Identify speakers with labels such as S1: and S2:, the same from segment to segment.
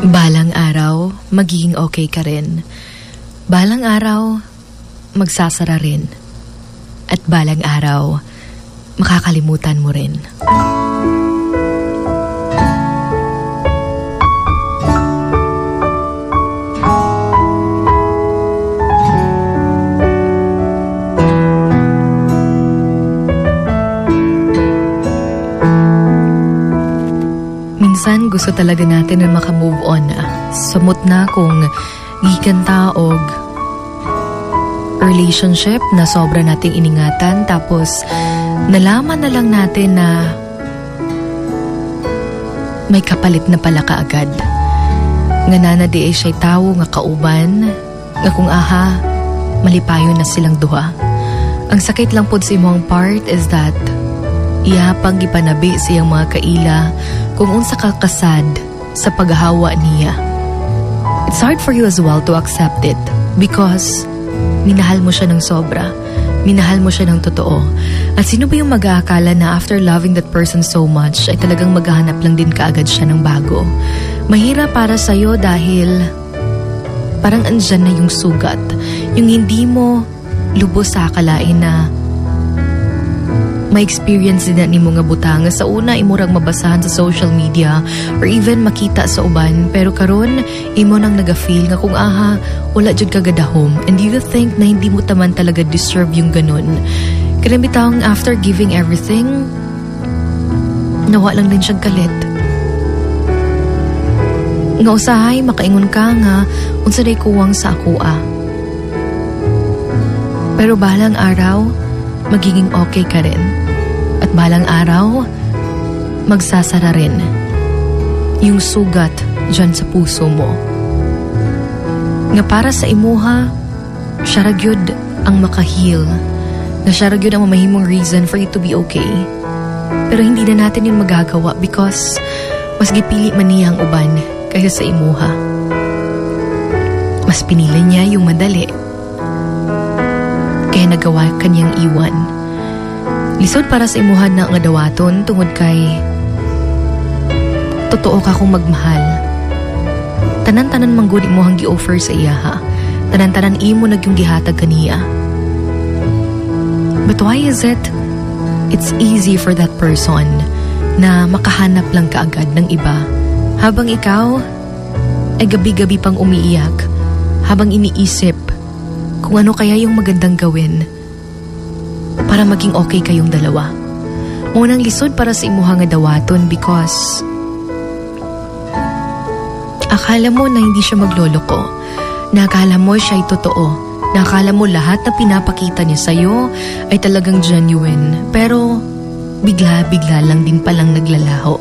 S1: Balang araw, magiging okay ka rin. Balang araw, magsasara rin. At balang araw, makakalimutan mo rin. Minsan gusto talaga natin na makamove on na. Samot na kung gikan ta og relationship na sobra nating iningatan, tapos nalaman na lang natin na may kapalit na pala kaagad. Nga na di siya'y tao nga kauban, nga kung aha, malipayo na silang duha. Ang sakit lang po sa imong part is that iyapang gipanabi siyang mga kaila kung unsa ka kasad sa paghahawa niya. It's hard for you as well to accept it because minahal mo siya ng sobra. Minahal mo siya ng totoo. At sino ba yung mag-aakala na after loving that person so much ay talagang maghahanap lang din kaagad siya ng bago? Mahirap para sa'yo dahil parang andyan na yung sugat. Yung hindi mo lubos sa akalain na may experience din na ni mga butang sa una imurang mabasahan sa social media or even makita sa uban, pero karon imo nang naga-feel nga kung aha wala jud ka gadahom, and you think na hindi mo taman talaga deserve yung ganun. Kaya bitawng after giving everything, nawa lang din siyang kalit. Nga usahay makaingon ka nga unsa day kuwang sa akoa. Pero balang araw magiging okay ka rin. At balang araw, magsasara rin yung sugat dyan sa puso mo. Nga para sa imuha, siya ragyod ang makahil. Na siya ragyod ang mamahimong reason for you to be okay. Pero hindi na natin yun magagawa because mas gipili man niya ang uban kaysa sa imuha. Mas pinili niya yung madali. Kaya nagawa kanyang iwan. Lisod para sa imuhan na nga dawaton tungod kay totoo ka kung magmahal. Tanan-tanan mangguni mo hang gi-offer sa iya ha. Tanan-tanan imo nagyong gihatag kaniya. But why is it? It's easy for that person na makahanap lang kaagad ng iba. Habang ikaw ay gabi-gabi pang umiiyak. Habang iniisip kung ano kaya yung magandang gawin para maging okay kayong dalawa. Unang lisod para sa imuha nga dawaton because akala mo na hindi siya magloloko. Na akala mo siya ay totoo. Na akala mo lahat na pinapakita niya sa'yo ay talagang genuine. Pero bigla-bigla lang din palang naglalaho.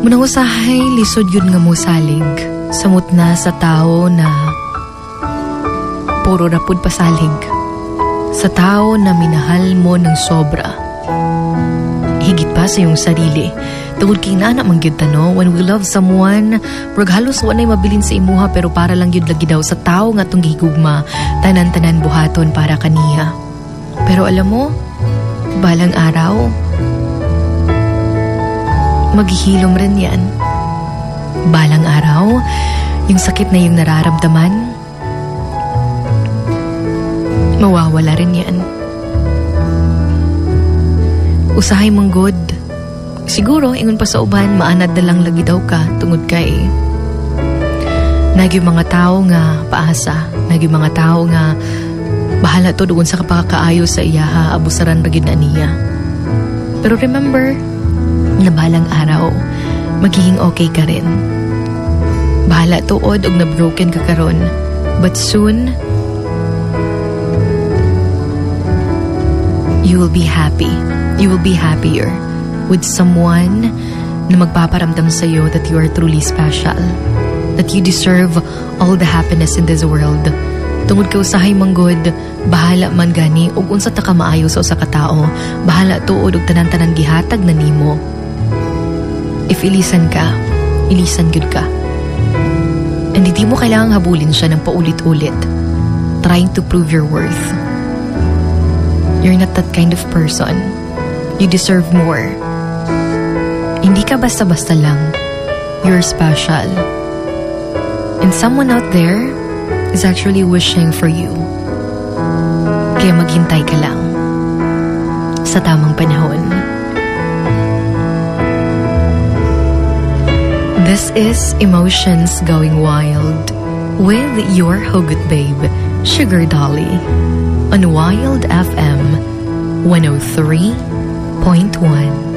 S1: Munang usahay, lisod yun nga mo salig. Samot na sa tao na puro rapod pasalig. Sa tao na minahal mo ng sobra. Higit pa sa iyong sarili. Tungod kay na manggid no, when we love someone, murag halos wanay mabilin sa imuha pero para lang yun lagi daw sa tao nga tong gihigugma, tanan-tanan buhaton para kaniya. Pero alam mo, balang araw, maghihilom rin yan. Balang araw, yung sakit na yung nararamdaman, mawawala rin yan. Usahay mong good. Siguro, ingon pa sa uban, maanad na lang lagi daw ka tungod kay nagi mga tao nga paasa. Nagi mga tao nga bahala to doon sa kapakakaayo sa iyaha, abusaran ragid na niya. Pero remember, na balang araw, magiging okay ka rin. Bahala tuod og na-broken ka karon. But soon, you will be happy. You will be happier with someone na magpaparamdam sa'yo that you are truly special. That you deserve all the happiness in this world. Tungod ka usahay manggod, bahala man gani ug unsa ta ka maayo sa usa ka tawo. Bahala tuod og tanan-tanan gihatag na nimo. If ilisan ka, ilisan gud ka. And hindi mo kailangang habulin siya ng paulit-ulit. Trying to prove your worth. You're not that kind of person. You deserve more. Hindi ka basta-basta lang. You're special. And someone out there is actually wishing for you. Kaya maghintay ka lang sa tamang panahon. This is Emotions Going Wild with your Hugot Babe, Sugar Dolly, on Wild FM 103.1.